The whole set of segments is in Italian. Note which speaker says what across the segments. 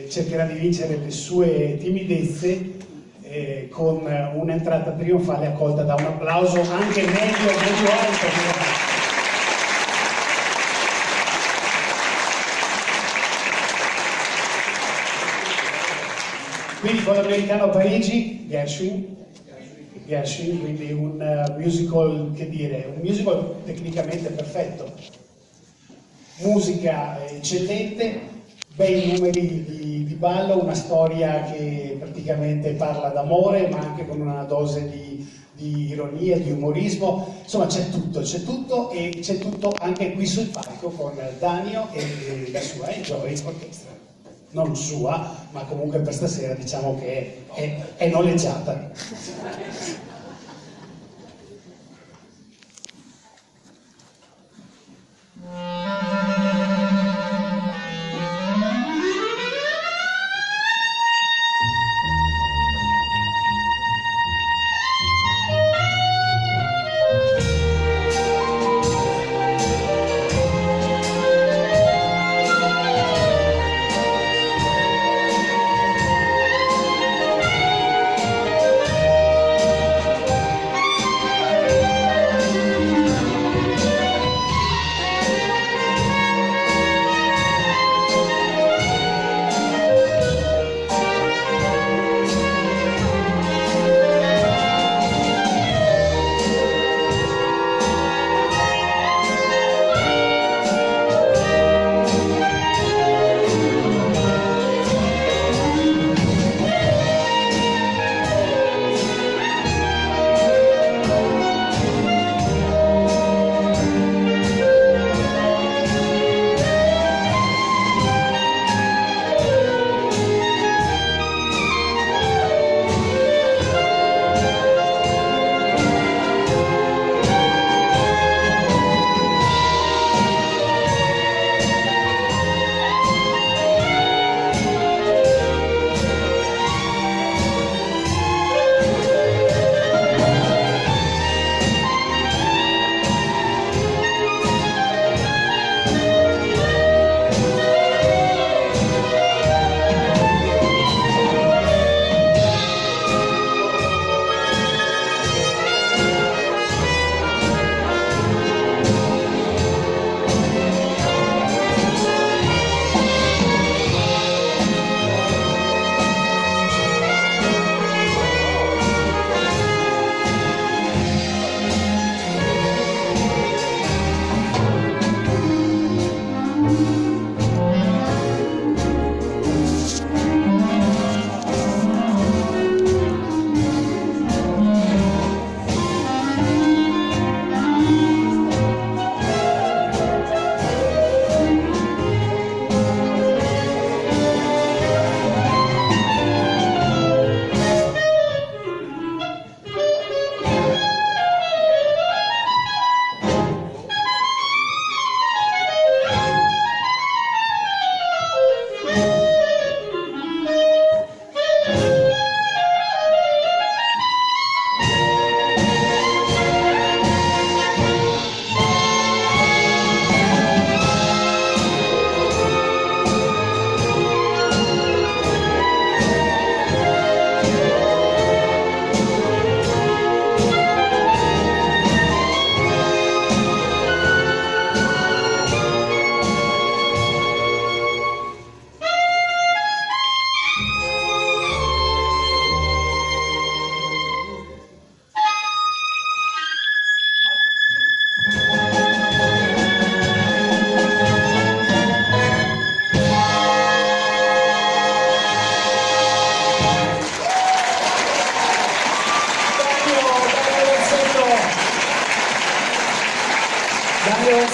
Speaker 1: cercherà di vincere le sue timidezze con un'entrata trionfale accolta da un applauso anche medio alto. Quindi con l'americano a Parigi, Gershwin, quindi un musical, che dire, un musical tecnicamente perfetto, musica eccellente, bei numeri di ballo, una storia che praticamente parla d'amore ma anche con una dose di ironia, di umorismo, insomma c'è tutto e c'è tutto anche qui sul palco con Danio e la sua Enjoy Orchestra. Non sua, ma comunque per stasera diciamo che è noleggiata.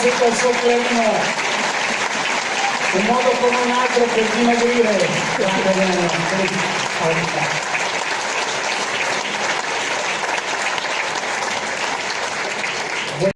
Speaker 2: Sento il suo premio, un modo come un altro per dimagrire.